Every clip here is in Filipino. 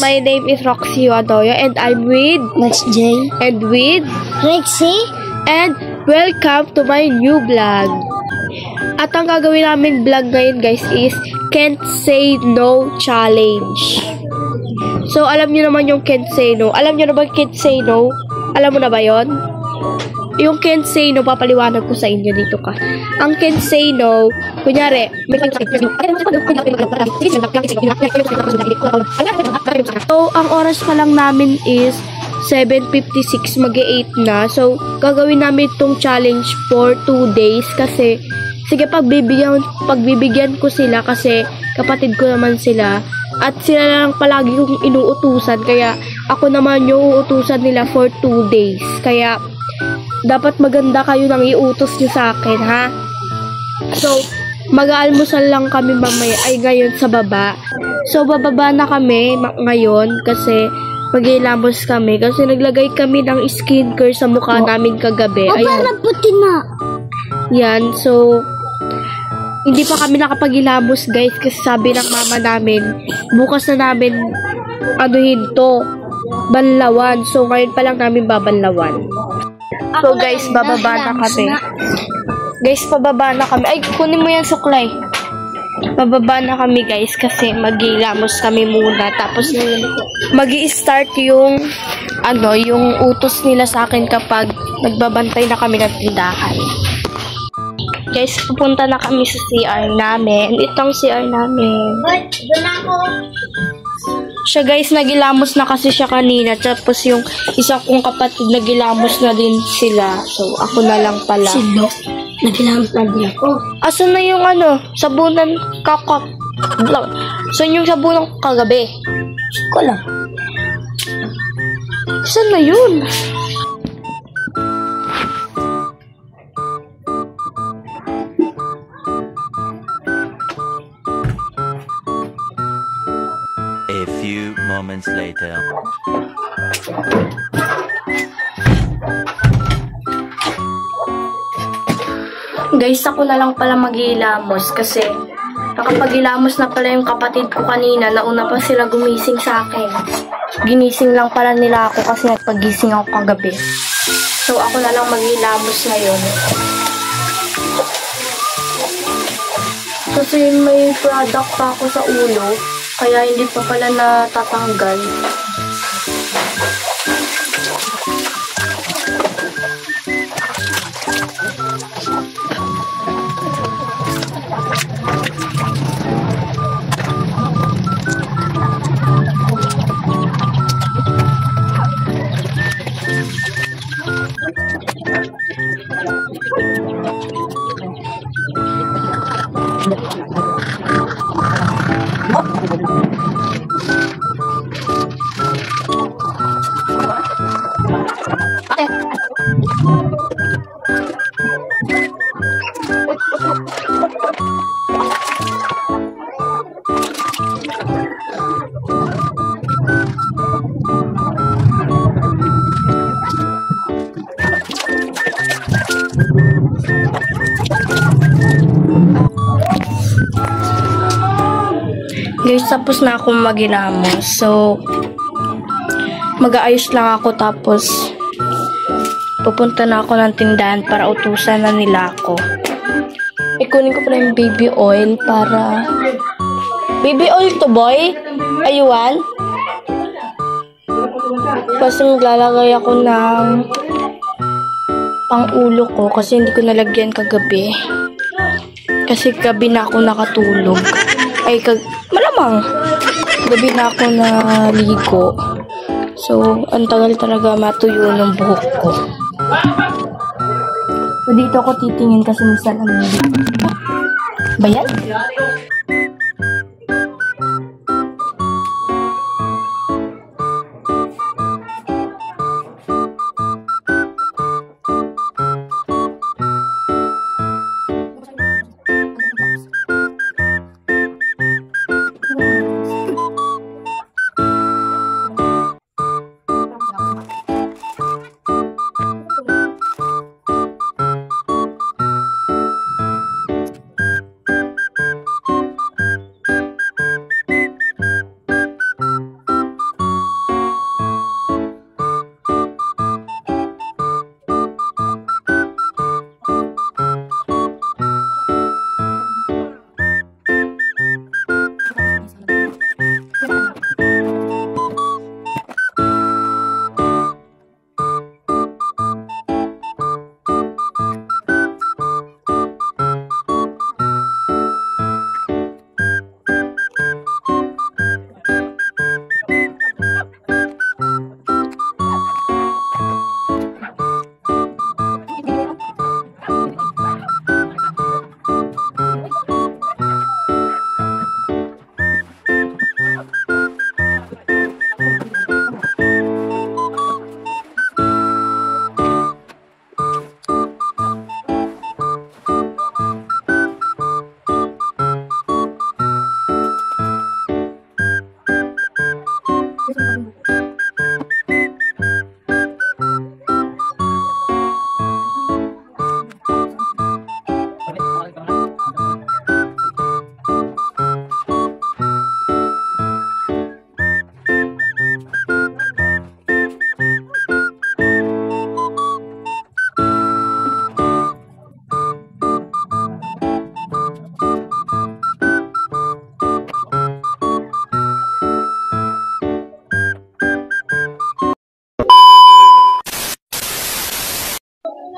My name is Roxy Adoyo and I'm with Max J. And with Rexy. And welcome to my new vlog. At ang gagawin namin vlog ngayon guys is Can't Say No Challenge. So alam niyo naman yung Can't Say No. Alam niyo na ba Can't Say No? Alam mo na ba yon? Yung Can't Say No, papaliwanag ko sa inyo dito ka. Ang Can't Say No, kunyari, so, ang oras pa lang namin is 7:56, mag-8 na. So, gagawin namin itong challenge for 2 days kasi, sige, pagbibigyan ko sila kasi kapatid ko naman sila. At sila lang palagi kong inuutusan, kaya ako naman yung uutusan nila for 2 days. Kaya, dapat maganda kayo nang iutos nyo sa akin, ha? So, mag-aalmusal lang kami mamaya, ay ngayon sa baba. So, bababa na kami ngayon kasi mag-ilamos kami. Kasi naglagay kami ng skincare sa mukha namin kagabi. Ayan. Puti na. Yan, so, hindi pa kami nakapag-ilamos, guys, kasi sabi ng mama namin, bukas na namin, anuhin to, banlawan. So, ngayon pa lang namin babanlawan. So guys, bababa na kami. Guys, pababa na kami. Ay, kunin mo yan, suklay. Bababa na kami guys kasi mag-ilamos kami muna. Tapos mag-i-start yung yung utos nila sa akin kapag nagbabantay na kami ng tindahan. Guys, pupunta na kami sa CR namin. Itong CR namin. Doon ako. Siya guys, nagilamos na kasi siya kanina. Tapos yung isa kong kapatid, nagilamos na din sila. So, ako na lang pala. Sino? Nagilamos na din ako. Asan na yung sabunan kakak? Saan yung sabunan kagabi? Ko lang. Saan na yun? A few moments later. Guys, ako na lang pala mag-iilamos kasi nakapag-ilamos na pala yung kapatid ko kanina. Nauna pa sila gumising sa akin. Ginising lang pala nila ako kasi nagpagising ako kagabi. So, ako na lang mag-iilamos ngayon. Kasi may product pa ako sa ulo. Kaya hindi pa pala natatanggal. Guys, tapos na akong mag-ilamos. So, mag-aayos lang ako tapos pupunta na ako ng tindahan para utusan na nila ako. Ikunin ko pala yung baby oil para... Baby oil to, boy? Ayuan? Kasi maglalagay ako ng pang-ulo ko kasi hindi ko nalagyan kagabi. Kasi gabi na ako nakatulog. Malamang gabi na ako naligo. So, ang tagal talaga matuyo ng buhok ko. So, dito ako titingin kasi minsan ba yan?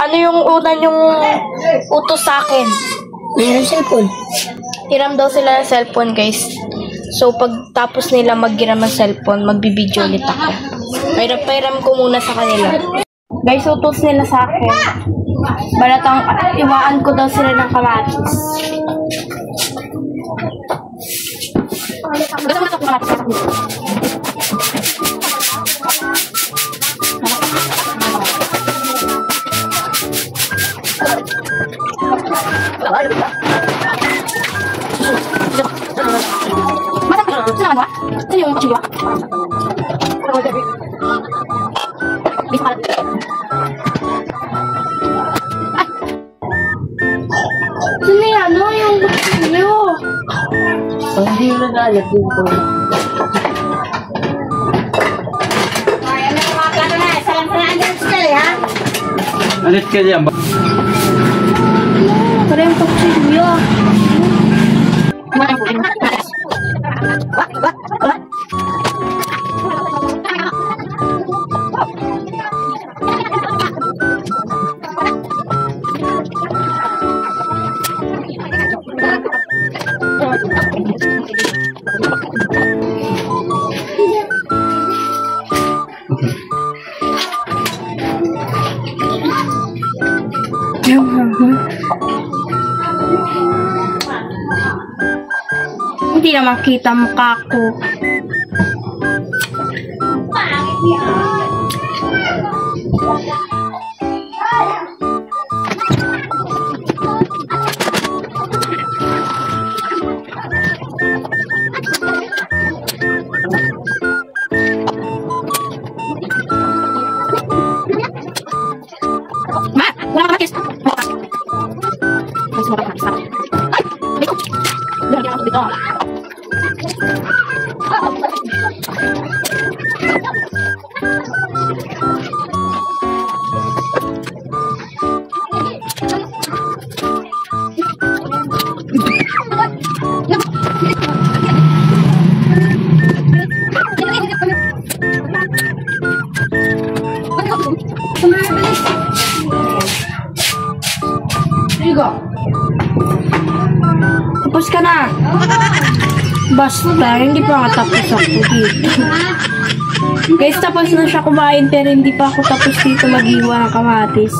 Ano yung una yung utos sa akin? Mayroon cellphone. Hiram daw sila ng cellphone, guys. So, pagtapos nila maghiram ng cellphone, magbibideo ulit ako. Pairam ko muna sa kanila. Guys, utos nila sa akin. Balatang iwaan ko daw sila ng kamatis. Gusto mo na ito kamatis? Sino yung kachigwa? Sino yan? Ano yung kachigwa? Hindi mo nagalit dito. Alit ka dyan ba? Parang kachigwa. Hindi na makita mukha ko. Ma, wala ka kiss. Mas mo ka kiss. Ay, dito. Dito. Tapos ka na. Basta, hindi pa nga tapos ako dito. Guys, tapos na siya kumain pero hindi pa ako tapos dito mag-iwa ng kamatis.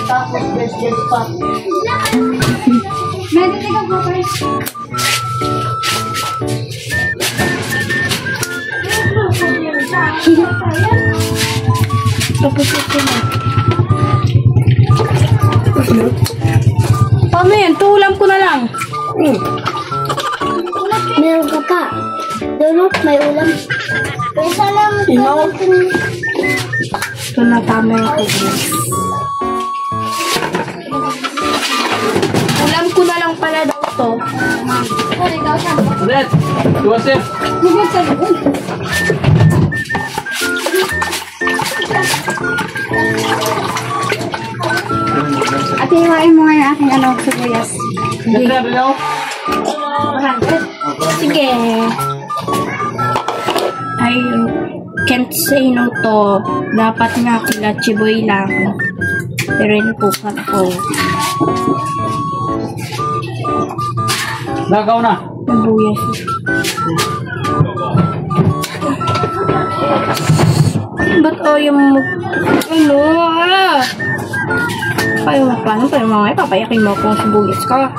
Tapos, best pa. Medyo ka po, guys. Tapos ito na. Paano yan? Tulam ko na lang. Meron ka pa. Doon, may ulam. Kaysa lang. Ito na tama yung guys. Ulam ko na lang pala daw to. Alit! Joseph! Ate, iwain mo nga yung aking sibuyas. Ganda daw? Sige. I can't say no to. Dapat nga kila Chiboy lang. Pero inutukan ko. Nagaw na. Nabuyas. Ba't ayaw mo? Ano? Paano pa yung mga papayakin mo kung sibuyas ka?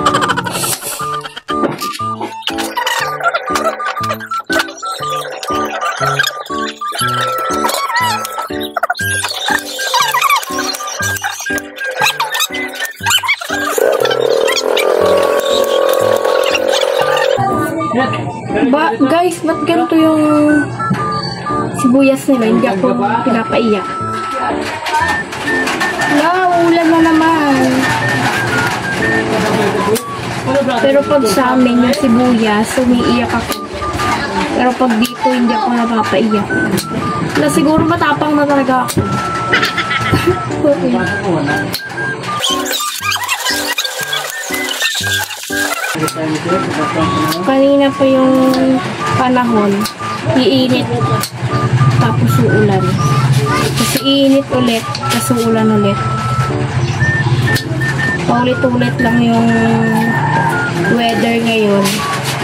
Guys, ba't ganito yung sibuyas nila? Hindi ako pinapaiyak. Ulan na naman. Pero pag sa amin, yung sibuyas, umiiyak ako. Pero pag dito, hindi ako napapaiyak. Na siguro matapang na talaga ako. Kanina pa yung panahon, iinit, tapos uulan. Kasi Mag-iinit ulit. Kasi ulan ulit. Paulit-ulit lang yung weather ngayon.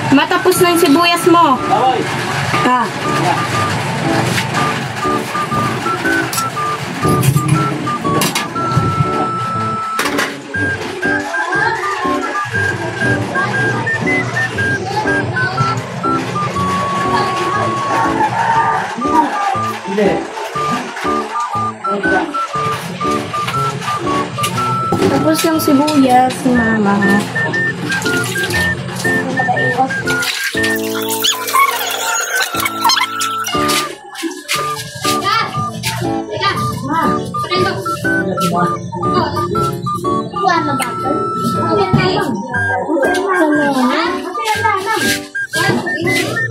Matapos na yung sibuyas mo. Bawal. Ah. Hindi. Tapos yung sibuyas ni mama.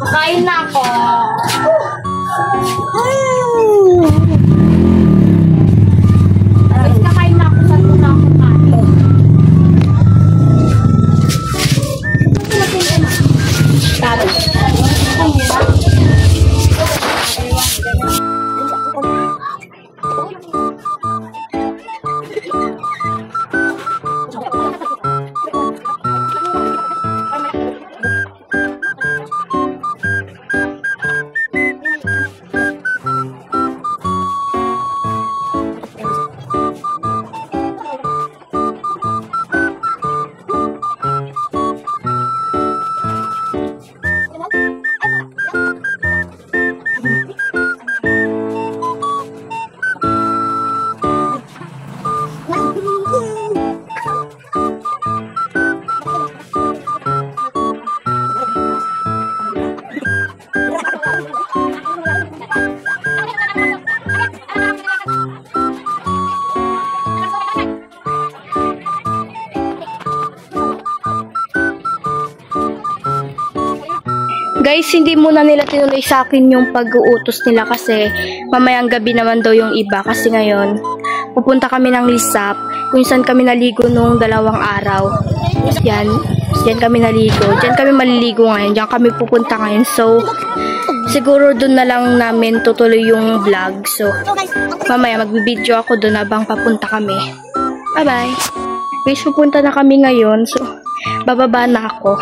Kain na ako. Kakain na ako sa tuna ako kain. Guys, hindi muna nila tinuloy sa akin yung pag-uutos nila kasi mamayang gabi naman daw yung iba kasi ngayon pupunta kami ng Lisap kung saan kami naligo nung 2 araw. Diyan kami naligo. Diyan kami maliligo ngayon. Diyan kami pupunta ngayon. So, siguro doon na lang namin tutuloy yung vlog. So, mamaya magbibideo ako doon habang papunta kami. Bye-bye. Guys, pupunta na kami ngayon. So, bababa na ako.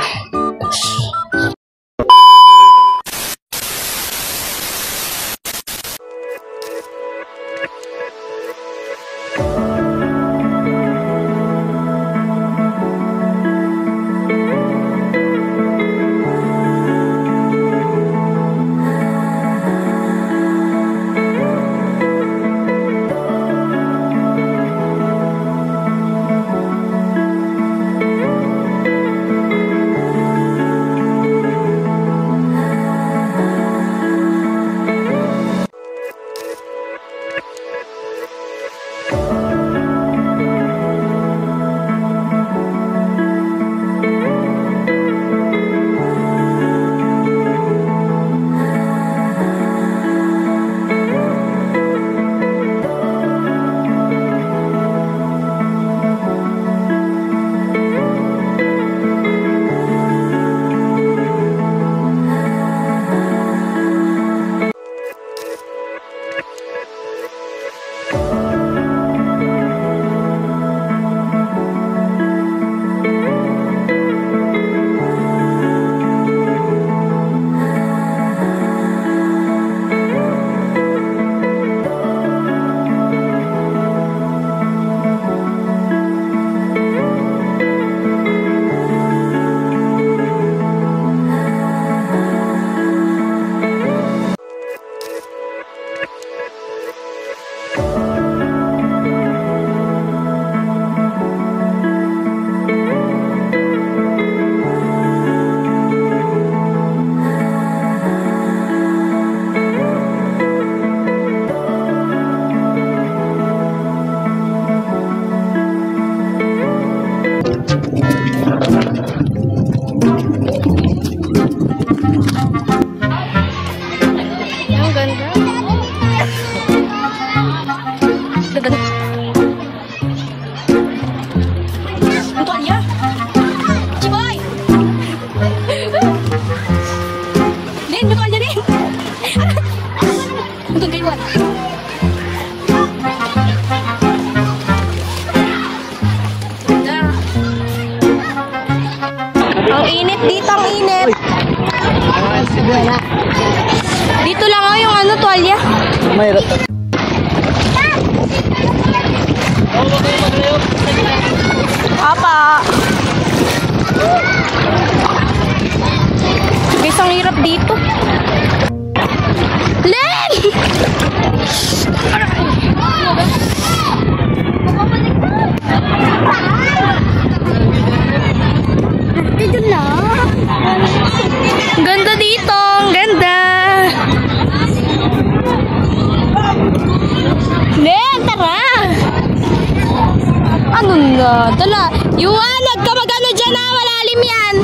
Tala, Yuan, huwag ka mag-ano dyan ha, malalim yan.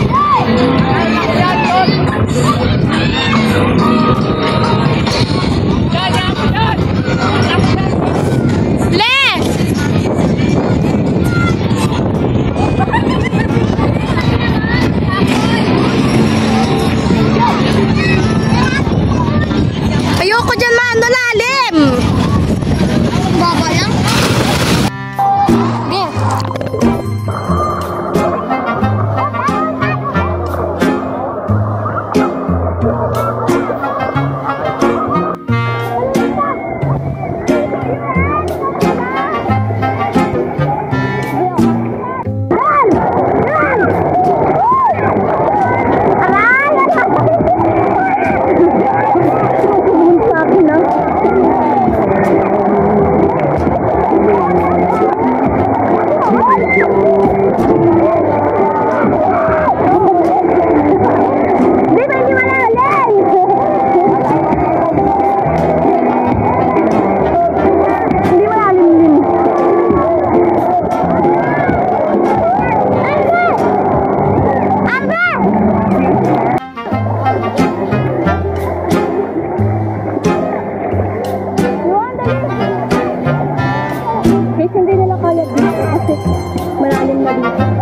Ayoko dyan maano lalim. Baba lang. Go. Hindi nila kaya dito kasi malalim na dito.